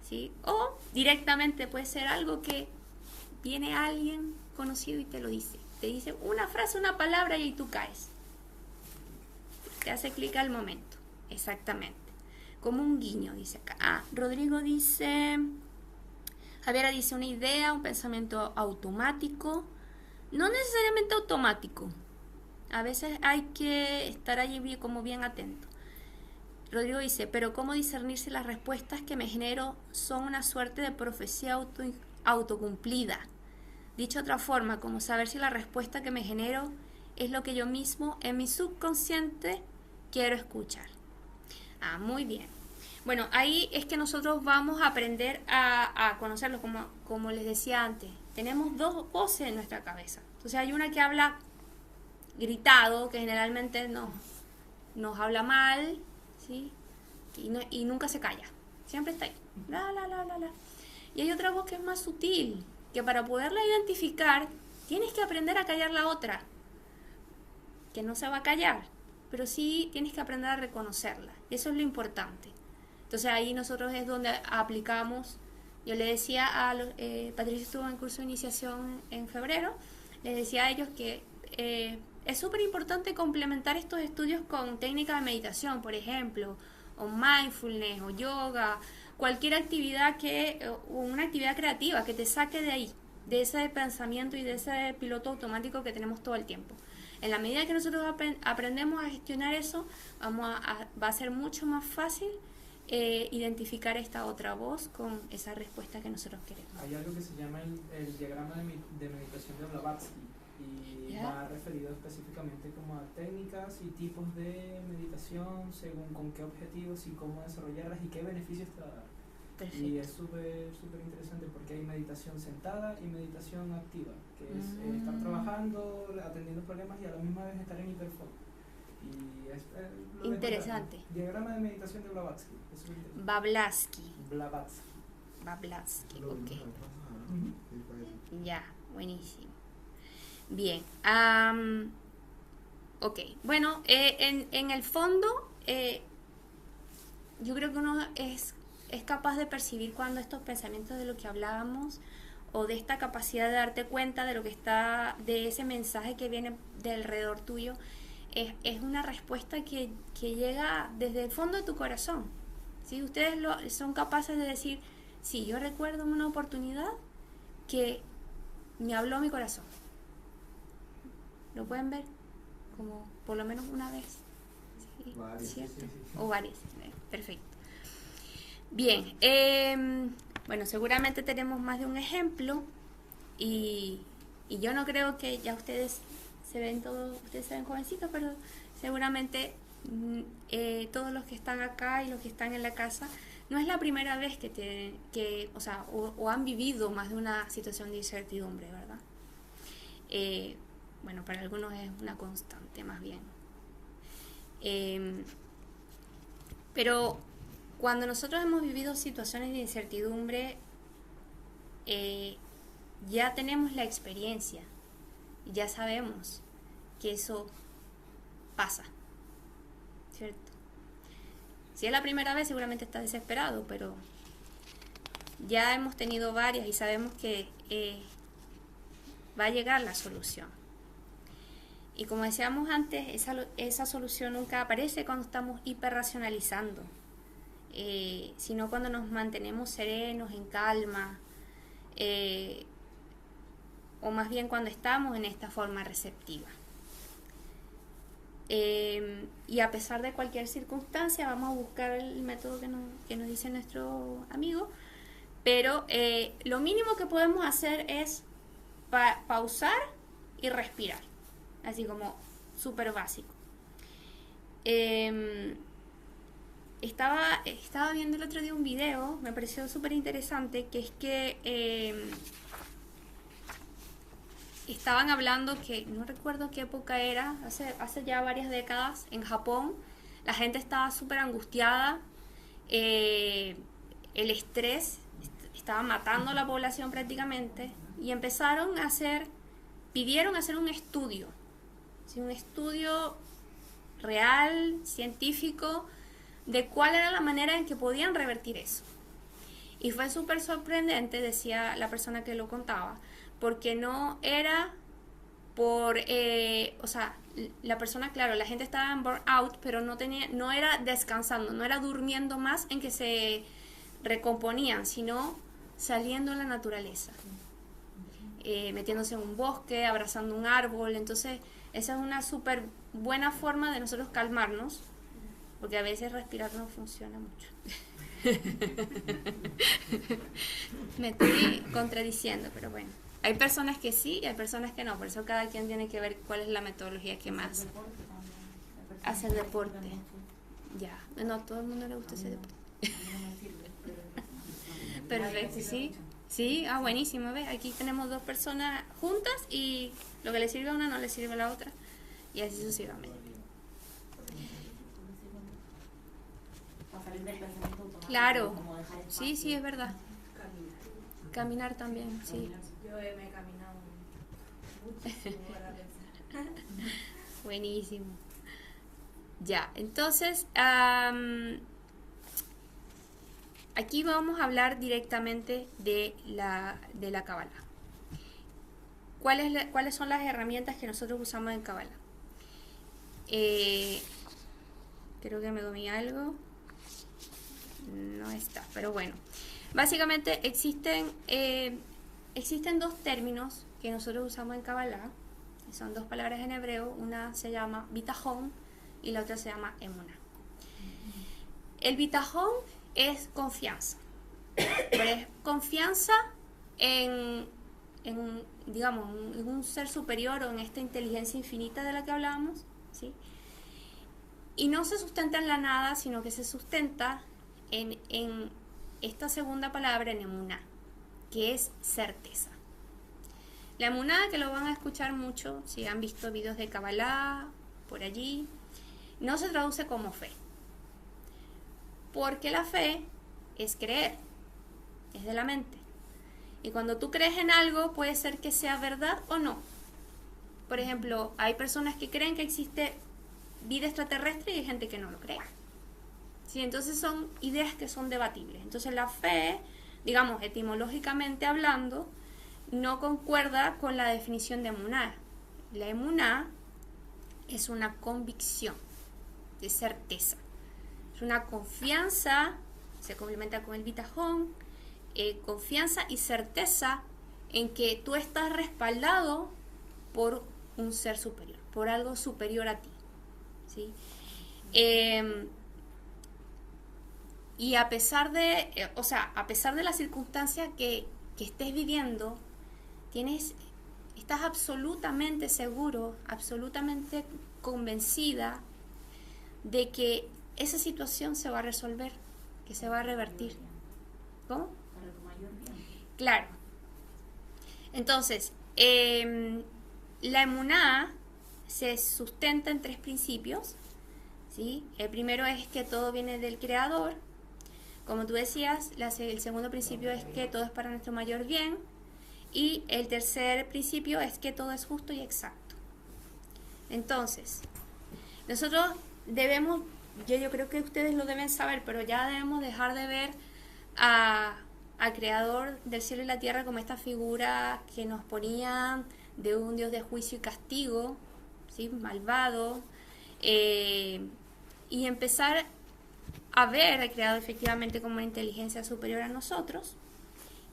¿sí? O directamente puede ser algo que viene alguien conocido y te lo dice. Te dice una frase, una palabra y ahí tú caes. Te hace clic al momento. Exactamente. Como un guiño, dice acá. Rodrigo dice... Javiera dice una idea, un pensamiento automático. No necesariamente automático. A veces hay que estar allí como bien atento. Rodrigo dice, pero ¿cómo discernir si las respuestas que me genero son una suerte de profecía autocumplida? Dicho de otra forma, ¿cómo saber si la respuesta que me genero es lo que yo mismo en mi subconsciente quiero escuchar? Ah, muy bien. Bueno, ahí es que nosotros vamos a aprender a conocerlo, como les decía antes. Tenemos dos voces en nuestra cabeza. Entonces hay una que habla gritado, que generalmente nos habla mal, ¿sí? Y nunca se calla. Siempre está ahí. La, la, la, la, la. Y hay otra voz que es más sutil, que para poderla identificar tienes que aprender a callar la otra, que no se va a callar, pero sí tienes que aprender a reconocerla. Y eso es lo importante. Entonces ahí nosotros es donde aplicamos. Yo le decía a los, Patricia estuvo en curso de iniciación en febrero, les decía a ellos que es súper importante complementar estos estudios con técnicas de meditación, por ejemplo, o mindfulness, o yoga, cualquier actividad o una actividad creativa que te saque de ahí, de ese pensamiento y de ese piloto automático que tenemos todo el tiempo. En la medida que nosotros aprendemos a gestionar eso, va a ser mucho más fácil identificar esta otra voz con esa respuesta que nosotros queremos. Hay algo que se llama el diagrama de meditación de Blavatsky, y Ya. va referido específicamente como a técnicas y tipos de meditación según con qué objetivos y cómo desarrollarlas y qué beneficios te va a dar. Y Perfecto. es súper interesante porque hay meditación sentada y meditación activa, que es estar trabajando, atendiendo problemas y a la misma vez estar en hiperfoco. Y es lo de Interesante. cuenta, diagrama de meditación de Blavatsky. Es súper interesante. Blavatsky. Blavatsky. Lo vimos Ok. la vez pasada, ¿no? Ujú. Sí, fue eso. Ya, buenísimo. Bien. Ok. Bueno, en el fondo, yo creo que uno es capaz de percibir cuando estos pensamientos de lo que hablábamos o de esta capacidad de darte cuenta de lo que está, de ese mensaje que viene de alrededor tuyo, es una respuesta que llega desde el fondo de tu corazón. ¿Sí? Ustedes son capaces de decir, sí, yo recuerdo una oportunidad que me habló mi corazón. ¿Lo pueden ver? Como por lo menos una vez. ¿Sí? Varias, sí, ¿Cierto? sí, sí. O varias. Perfecto. Bien. Bueno, seguramente tenemos más de un ejemplo y yo no creo que ya ustedes se ven jovencitos, pero seguramente todos los que están acá y los que están en la casa no es la primera vez o han vivido más de una situación de incertidumbre, ¿verdad? Bueno, para algunos es una constante más bien. Pero cuando nosotros hemos vivido situaciones de incertidumbre, ya tenemos la experiencia, ya sabemos que eso pasa, ¿cierto? Si es la primera vez, seguramente estás desesperado, pero ya hemos tenido varias y sabemos que va a llegar la solución. Y como decíamos antes, esa solución nunca aparece cuando estamos hiperracionalizando, sino cuando nos mantenemos serenos, en calma, o más bien cuando estamos en esta forma receptiva. Y a pesar de cualquier circunstancia, vamos a buscar el método que nos dice nuestro amigo, pero lo mínimo que podemos hacer es pausar y respirar, así como súper básico. Estaba viendo el otro día un video, me pareció súper interesante, que es que estaban hablando que, no recuerdo qué época era, hace ya varias décadas, en Japón, la gente estaba súper angustiada, el estrés estaba matando a la población prácticamente, y pidieron hacer un estudio, ¿sí? Un estudio real, científico, de cuál era la manera en que podían revertir eso. Y fue súper sorprendente, decía la persona que lo contaba, porque no era por, la persona, claro, la gente estaba en burnout, pero no era descansando, no era durmiendo más en que se recomponían, sino saliendo a la naturaleza, metiéndose en un bosque, abrazando un árbol. Entonces esa es una súper buena forma de nosotros calmarnos, porque a veces respirar no funciona mucho. Me estoy contradiciendo, pero bueno. Hay personas que sí y hay personas que no, por eso cada quien tiene que ver cuál es la metodología que más. Hacer deporte. Ya, no, todo el mundo le gusta ese deporte. Perfecto, sí. Sí, buenísimo, ¿ves? Aquí tenemos dos personas juntas y lo que le sirve a una no le sirve a la otra y así sucesivamente. Claro, sí, sí, es verdad. Caminar también, sí. Yo me he caminado muchísimo para pensar. Buenísimo. Ya, entonces, aquí vamos a hablar directamente de la Cábala. ¿Cuáles son las herramientas que nosotros usamos en Cábala? Creo que me comí algo. No está, pero bueno. Básicamente existen dos términos que nosotros usamos en Kabbalah. Son dos palabras en hebreo. Una se llama bitajón y la otra se llama emuna. El bitajón es confianza. Pero es confianza en digamos, en un ser superior o en esta inteligencia infinita de la que hablábamos, ¿sí? Y no se sustenta en la nada, sino que se sustenta en esta segunda palabra, en emuná, que es certeza. La emuná, que lo van a escuchar mucho si han visto videos de Kabbalah por allí, no se traduce como fe, porque la fe es creer, es de la mente. Y cuando tú crees en algo, puede ser que sea verdad o no. Por ejemplo, hay personas que creen que existe vida extraterrestre y hay gente que no lo cree. Sí, entonces son ideas que son debatibles. Entonces la fe, digamos, etimológicamente hablando, no concuerda con la definición de emuná. La emuná es una convicción de certeza. Es una confianza, se complementa con el bitajón, confianza y certeza en que tú estás respaldado por un ser superior, por algo superior a ti, ¿sí? Y a pesar de, a pesar de la circunstancia que estés viviendo, estás absolutamente seguro, absolutamente convencida de que esa situación se va a resolver, que se va a revertir. ¿Cómo? Para tu mayor bien. Claro. Entonces, la emuná se sustenta en 3 principios, ¿sí? El primero es que todo viene del Creador. Como tú decías, el segundo principio es que todo es para nuestro mayor bien. Y el tercer principio es que todo es justo y exacto. Entonces, nosotros debemos, yo creo que ustedes lo deben saber, pero ya debemos dejar de ver al Creador del cielo y la tierra como esta figura que nos ponían de un Dios de juicio y castigo, ¿sí? Malvado, y empezar a ver al Creador efectivamente como una inteligencia superior a nosotros,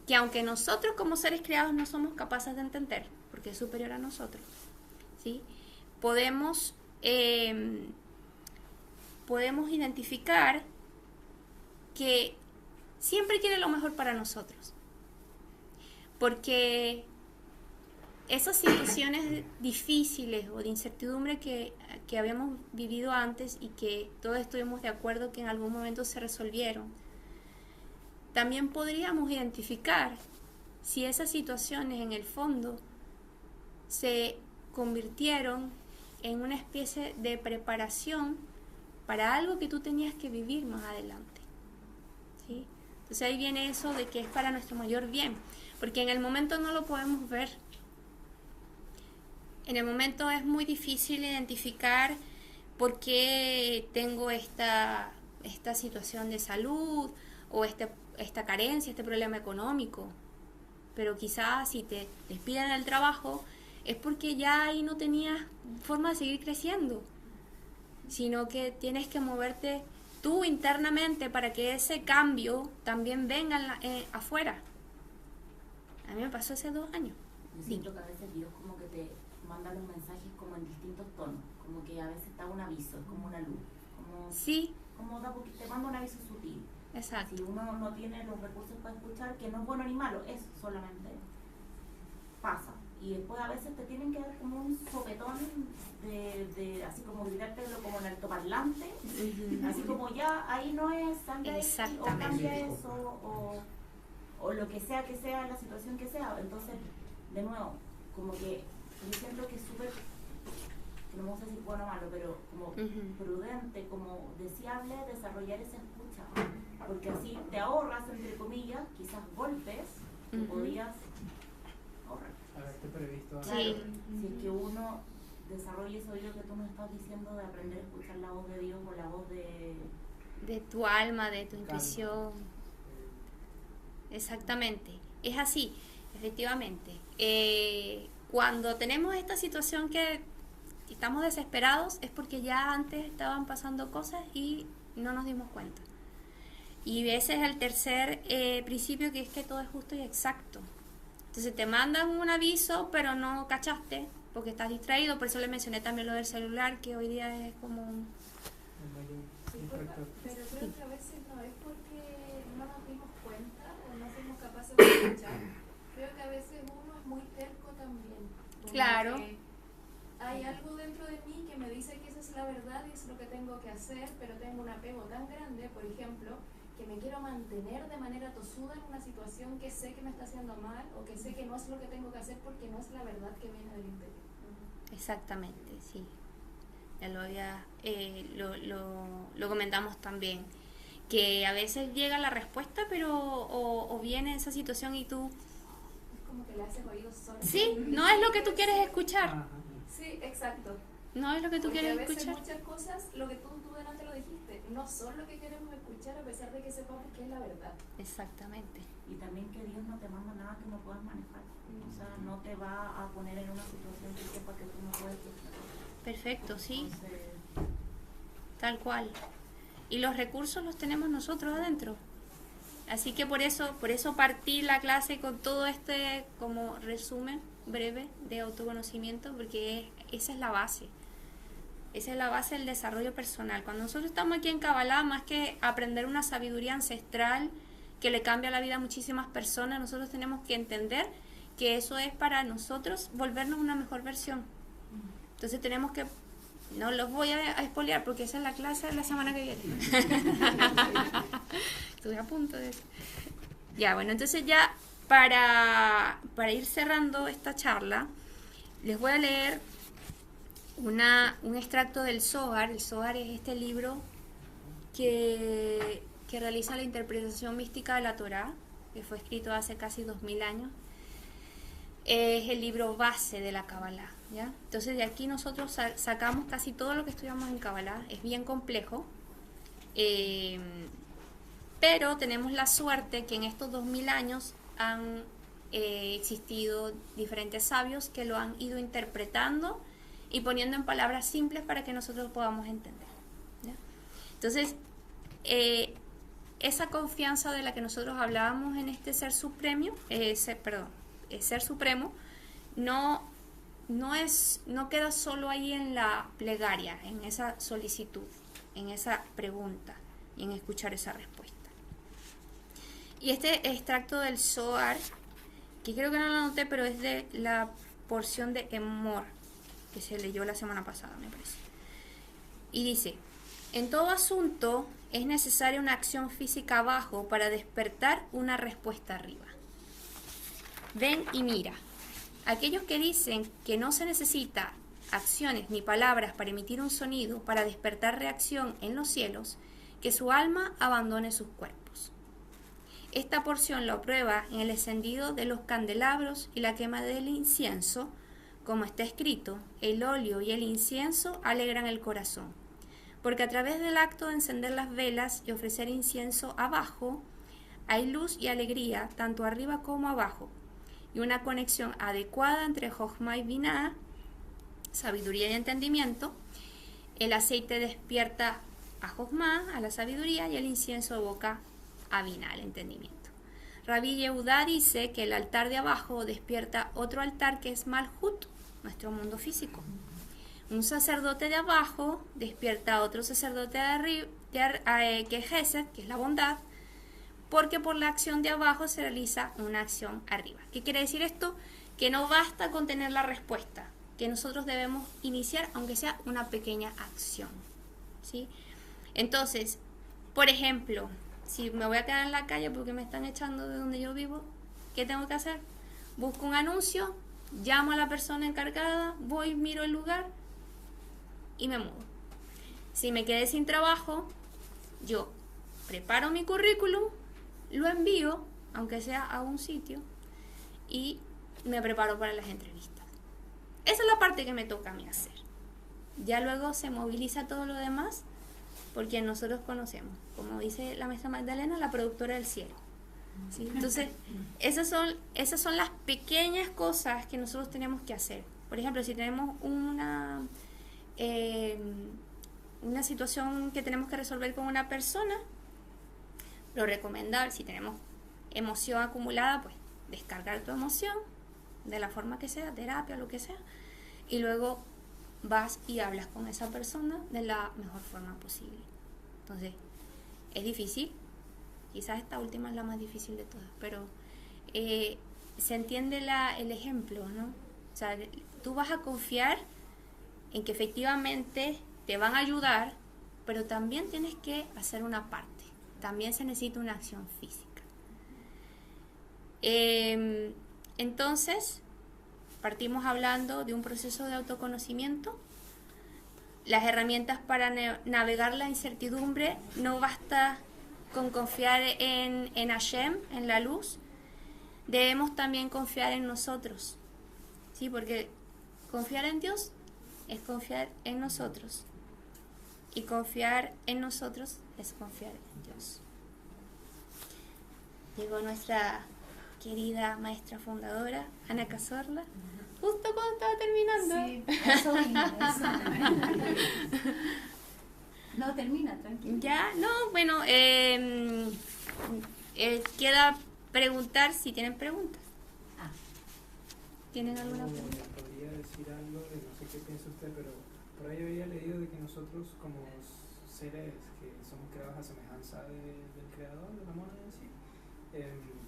que aunque nosotros como seres creados no somos capaces de entender, porque es superior a nosotros, ¿sí? Podemos identificar que siempre quiere lo mejor para nosotros, porque esas situaciones difíciles o de incertidumbre que habíamos vivido antes y que todos estuvimos de acuerdo que en algún momento se resolvieron, también podríamos identificar si esas situaciones en el fondo se convirtieron en una especie de preparación para algo que tú tenías que vivir más adelante, ¿sí? Entonces ahí viene eso de que es para nuestro mayor bien, porque en el momento no lo podemos ver. En el momento es muy difícil identificar por qué tengo esta situación de salud o esta carencia, este problema económico. Pero quizás si te despiden del trabajo es porque ya ahí no tenías forma de seguir creciendo, sino que tienes que moverte tú internamente para que ese cambio también venga afuera. A mí me pasó hace 2 años. Yo siento que a veces Dios como que te manda los mensajes como en distintos tonos, como que a veces te da un aviso, es como una luz, como, sí, como te manda un aviso sutil. Exacto. Si uno no tiene los recursos para escuchar, que no es bueno ni malo, eso solamente pasa. Y después a veces te tienen que dar como un sopetón de así como gritártelo como en altoparlante, así como ya ahí no es, cambia esto, o cambia eso, o lo que sea la situación que sea. Entonces, de nuevo, como que yo siento que es súper, que no me gusta decir bueno o malo, pero como prudente, como deseable desarrollar esa escucha, porque así te ahorras, entre comillas, quizás golpes que podías ahorrar. Haberte previsto. Sí. Claro, si es que uno desarrolla ese oído que tú nos estás diciendo de aprender a escuchar la voz de Dios o la voz de tu alma, de tu intuición. Exactamente, es así, efectivamente. Cuando tenemos esta situación que estamos desesperados es porque ya antes estaban pasando cosas y no nos dimos cuenta. Y ese es el tercer principio, que es que todo es justo y exacto. Entonces te mandan un aviso, pero no cachaste porque estás distraído. Por eso le mencioné también lo del celular, que hoy día es como un... Pero creo que a veces no es porque no nos dimos cuenta o no somos capaces de escuchar. Creo que a veces uno es muy terco también Claro. que hay algo dentro de mí que me dice que esa es la verdad y es lo que tengo que hacer, pero tengo un apego tan grande, por ejemplo, que me quiero mantener de manera tosuda en una situación que sé que me está haciendo mal o que sé que no es lo que tengo que hacer porque no es la verdad que viene del interior. Exactamente, sí. Ya lo comentamos también. Que a veces llega la respuesta, pero o viene esa situación y tú... Es como que le haces oídos sordos. Sí, no es lo que tú quieres escuchar. Ajá. Sí, exacto. No es lo que tú Porque quieres a veces escuchar. muchas cosas, lo que tú delante lo dijiste, no son lo que queremos escuchar a pesar de que sepamos que es la verdad. Exactamente. Y también que Dios no te manda nada que no puedas manejar. O sea, no te va a poner en una situación que sepa que tú no puedes gestionar. Perfecto, sí. Entonces, Tal cual. Y los recursos los tenemos nosotros adentro. Así que por eso partí la clase con todo este como resumen breve de autoconocimiento, porque esa es la base. Esa es la base del desarrollo personal. Cuando nosotros estamos aquí en Kabbalah, más que aprender una sabiduría ancestral que le cambia la vida a muchísimas personas, nosotros tenemos que entender que eso es para nosotros volvernos una mejor versión. Entonces tenemos que... No los voy a espolear porque esa es la clase de la semana que viene. Estuve a punto de... Ya, bueno, entonces ya para ir cerrando esta charla, les voy a leer un extracto del Zohar. El Zohar es este libro que realiza la interpretación mística de la Torá, que fue escrito hace casi 2000 años. Es el libro base de la Kabbalah, ¿ya? Entonces de aquí nosotros sacamos casi todo lo que estudiamos en Kabbalah. Es bien complejo, pero tenemos la suerte que en estos 2000 años han existido diferentes sabios que lo han ido interpretando y poniendo en palabras simples para que nosotros podamos entender, ¿ya? Entonces, esa confianza de la que nosotros hablábamos en este ser supremo, ser supremo, no queda solo ahí en la plegaria, en esa solicitud, en esa pregunta y en escuchar esa respuesta. Y este extracto del Zohar, que creo que no lo anoté, pero es de la porción de Emor, que se leyó la semana pasada, me parece. Y dice: en todo asunto es necesaria una acción física abajo para despertar una respuesta arriba. Ven y mira. Aquellos que dicen que no se necesita acciones ni palabras para emitir un sonido, para despertar reacción en los cielos, que su alma abandone sus cuerpos. Esta porción lo aprueba en el encendido de los candelabros y la quema del incienso, como está escrito: el óleo y el incienso alegran el corazón, porque a través del acto de encender las velas y ofrecer incienso abajo, hay luz y alegría tanto arriba como abajo, y una conexión adecuada entre Jochma y Binah, sabiduría y entendimiento. El aceite despierta a Jochma, a la sabiduría, y el incienso evoca a Binah, el entendimiento. Rabbi Yehudá dice que el altar de abajo despierta otro altar que es Malhut, nuestro mundo físico. Un sacerdote de abajo despierta a otro sacerdote de arriba, que es Gesed, que es la bondad, porque por la acción de abajo se realiza una acción arriba. ¿Qué quiere decir esto? Que no basta con tener la respuesta, que nosotros debemos iniciar, aunque sea una pequeña acción, ¿sí? Entonces, por ejemplo, si me voy a quedar en la calle porque me están echando de donde yo vivo, ¿qué tengo que hacer? Busco un anuncio, llamo a la persona encargada, voy, miro el lugar y me mudo. Si me quedé sin trabajo, yo preparo mi currículum, lo envío, aunque sea a un sitio, y me preparo para las entrevistas. Esa es la parte que me toca a mí hacer. Ya luego se moviliza todo lo demás porque nosotros conocemos, como dice la maestra Magdalena, la productora del cielo, ¿sí? Entonces, esas son las pequeñas cosas que nosotros tenemos que hacer. Por ejemplo, si tenemos una situación que tenemos que resolver con una persona, lo recomendable, si tenemos emoción acumulada, pues descargar tu emoción de la forma que sea, terapia, lo que sea, y luego vas y hablas con esa persona de la mejor forma posible. Entonces, es difícil, quizás esta última es la más difícil de todas, pero se entiende el ejemplo, ¿no? O sea, tú vas a confiar en que efectivamente te van a ayudar, pero también tienes que hacer una parte. También se necesita una acción física. Entonces, partimos hablando de un proceso de autoconocimiento. Las herramientas para navegar la incertidumbre, no basta con confiar en Hashem, en la luz. Debemos también confiar en nosotros, ¿sí? Porque confiar en Dios es confiar en nosotros. Y confiar en nosotros es confiar en Dios. Llegó nuestra querida maestra fundadora, Ana Cazorla, justo cuando estaba terminando. Sí, eso mismo, eso. No, termina, tranquilo. Ya, no, bueno, queda preguntar si tienen preguntas. Ah. ¿Tienen alguna Yo pregunta? podría decir algo de no sé qué piensa usted, pero por ahí había leído de que nosotros como seres que somos creados a semejanza del creador, del amor en sí,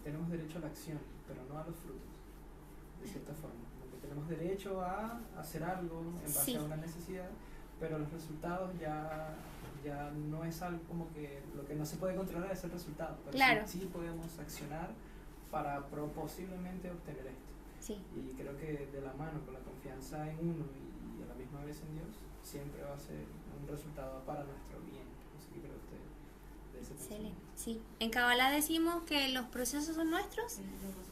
tenemos derecho a la acción, pero no a los frutos, de cierta forma. Porque tenemos derecho a hacer algo en base Sí. a una necesidad, pero los resultados ya no es algo como que lo que no se puede controlar es el resultado, pero Claro. sí podemos accionar para posiblemente obtener esto. Sí. Y creo que de la mano con la confianza en uno y a la misma vez en Dios, siempre va a ser un resultado para nuestro bien. No sé qué cree usted de ese Excelente. pensamiento. Sí. En Kabbalah decimos que los procesos son nuestros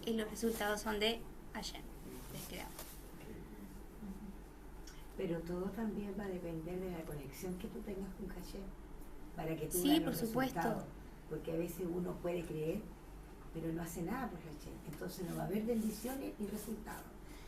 y los resultados son de Hashem, del creador. Pero todo también va a depender de la conexión que tú tengas con Hashem para que tú Sí, veas por los supuesto. resultados. Porque a veces uno puede creer, pero no hace nada por Hashem. Entonces no va a haber bendiciones ni resultados.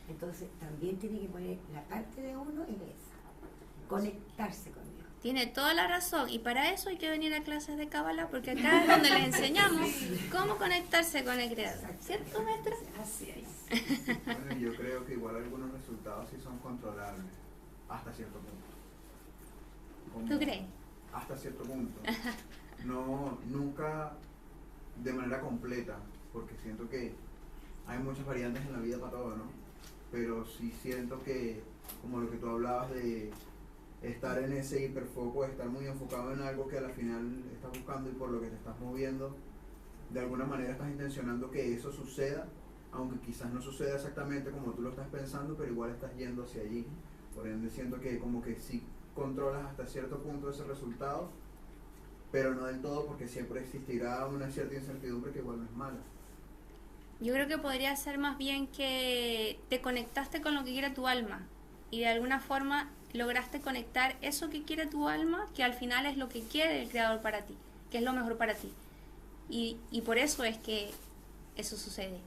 Entonces también tiene que poner la parte de uno en esa. Conectarse con Dios. Tiene toda la razón y para eso hay que venir a clases de Kabbalah porque acá es donde les enseñamos cómo conectarse con el creador. ¿Cierto, maestra? Así es. Bueno, yo creo que igual algunos resultados sí son controlables, hasta cierto punto. Como ¿Tú crees? Hasta cierto punto. No, nunca de manera completa, porque siento que hay muchas variantes en la vida para todo, ¿no? Pero sí siento que, como lo que tú hablabas de estar en ese hiperfoco, estar muy enfocado en algo que a la final estás buscando y por lo que te estás moviendo, de alguna manera estás intencionando que eso suceda, aunque quizás no suceda exactamente como tú lo estás pensando, pero igual estás yendo hacia allí. Por ende siento que como que sí controlas hasta cierto punto ese resultado, pero no del todo, porque siempre existirá una cierta incertidumbre que igual no es mala. Yo creo que podría ser más bien que te conectaste con lo que quiere tu alma y de alguna forma lograste conectar eso que quiere tu alma, que al final es lo que quiere el creador para ti, que es lo mejor para ti. Y por eso es que eso sucede.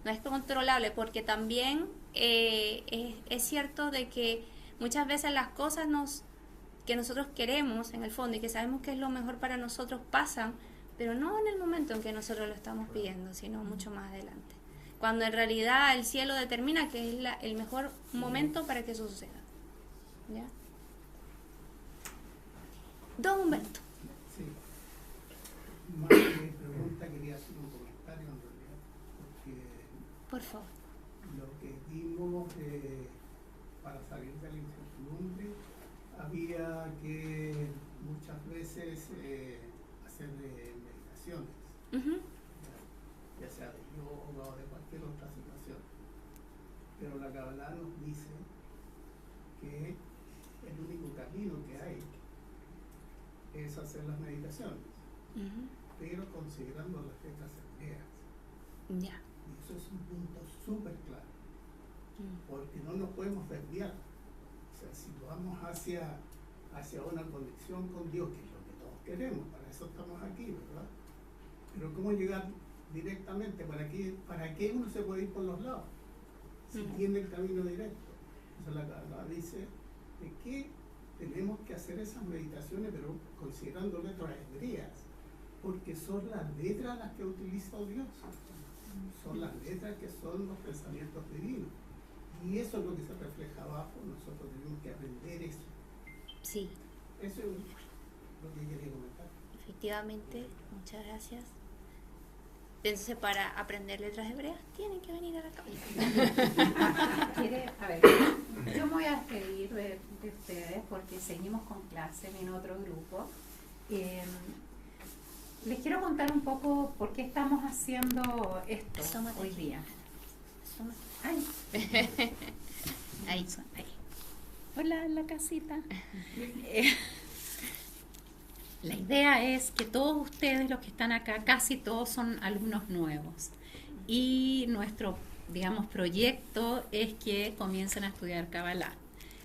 No es controlable, porque también es cierto de que muchas veces las cosas que nosotros queremos en el fondo y que sabemos que es lo mejor para nosotros pasan, pero no en el momento en que nosotros lo estamos pidiendo, sino mucho más adelante. Cuando en realidad el cielo determina que es el mejor momento para que eso suceda. ¿Ya? Don Humberto. Sí. Más que pregunta, quería hacer un comentario en realidad, porque Por favor. lo que dimos para salir de la incertidumbre, había que muchas veces hacer meditaciones, Ujú. ya sea de yoga o de cualquier otra situación. Pero la Kabbalah nos dice que el único camino que hay es hacer las meditaciones, Ujú. pero considerando las letras hebreas. Ya. Y eso es un punto súper claro, Mm. porque no nos podemos desviar. O sea, si vamos hacia una conexión con Dios, que es lo que todos queremos, para eso estamos aquí, ¿verdad? Pero ¿cómo llegar directamente? ¿Para qué uno se puede ir por los lados? Si Ujú. tiene el camino directo. Entonces la Kabbalah dice de que tenemos que hacer esas meditaciones, pero considerando letras hebreas, porque son las letras las que utiliza Dios, son las letras que son los pensamientos divinos. Y eso es lo que se refleja abajo, nosotros tenemos que aprender eso. Sí, Eso es lo que quería comentar. efectivamente. Muchas gracias. Entonces, para aprender letras hebreas, tienen que venir a la Cábala. A ver, yo me voy a despedir de ustedes porque seguimos con clase en otro grupo. Les quiero contar un poco por qué estamos haciendo esto hoy día. Ay. Ahí. Hola, la casita. La idea es que todos ustedes, los que están acá, casi todos son alumnos nuevos. Y nuestro, digamos, proyecto es que comiencen a estudiar Kabbalah.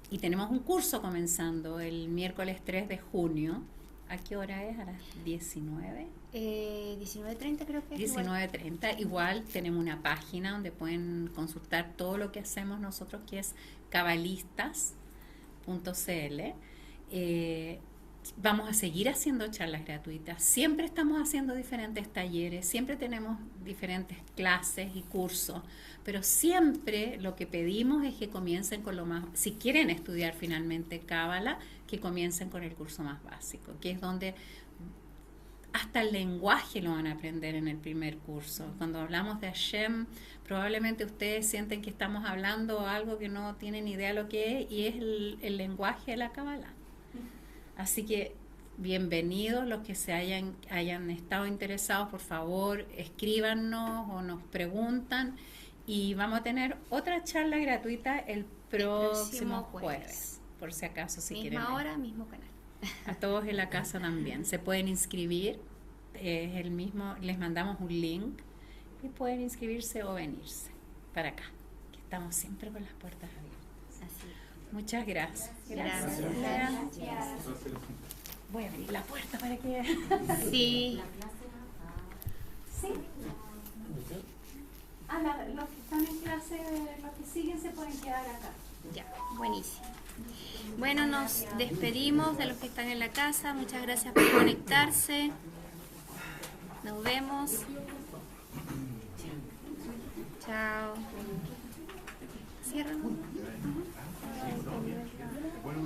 Y tenemos un curso comenzando el miércoles 3 de junio. ¿A qué hora es? ¿A las 19? 19:30 creo que es. 19:30. Igual tenemos una página donde pueden consultar todo lo que hacemos nosotros, que es cabalistas.cl. Vamos a seguir haciendo charlas gratuitas. Siempre estamos haciendo diferentes talleres, siempre tenemos diferentes clases y cursos, pero siempre lo que pedimos es que comiencen con lo más, si quieren estudiar finalmente Cábala, que comiencen con el curso más básico, que es donde hasta el lenguaje lo van a aprender en el primer curso. Cuando hablamos de Hashem, probablemente ustedes sienten que estamos hablando algo que no tienen idea de lo que es, y es el lenguaje de la Cábala. Así que bienvenidos los que se hayan estado interesados, por favor, escríbanos o nos preguntan, y vamos a tener otra charla gratuita el próximo jueves, por si acaso si quieren. Misma hora, mismo canal. A todos en la casa también. Se pueden inscribir, es el mismo, les mandamos un link y pueden inscribirse o venirse para acá, que estamos siempre con las puertas abiertas. Así. Muchas gracias. Gracias. Voy a abrir la puerta para que... Sí. Sí. Los que están en clase, los que siguen se pueden quedar acá. Ya, buenísimo. Bueno, nos despedimos de los que están en la casa. Muchas gracias por conectarse. Nos vemos. Chao. Cierran. Bueno,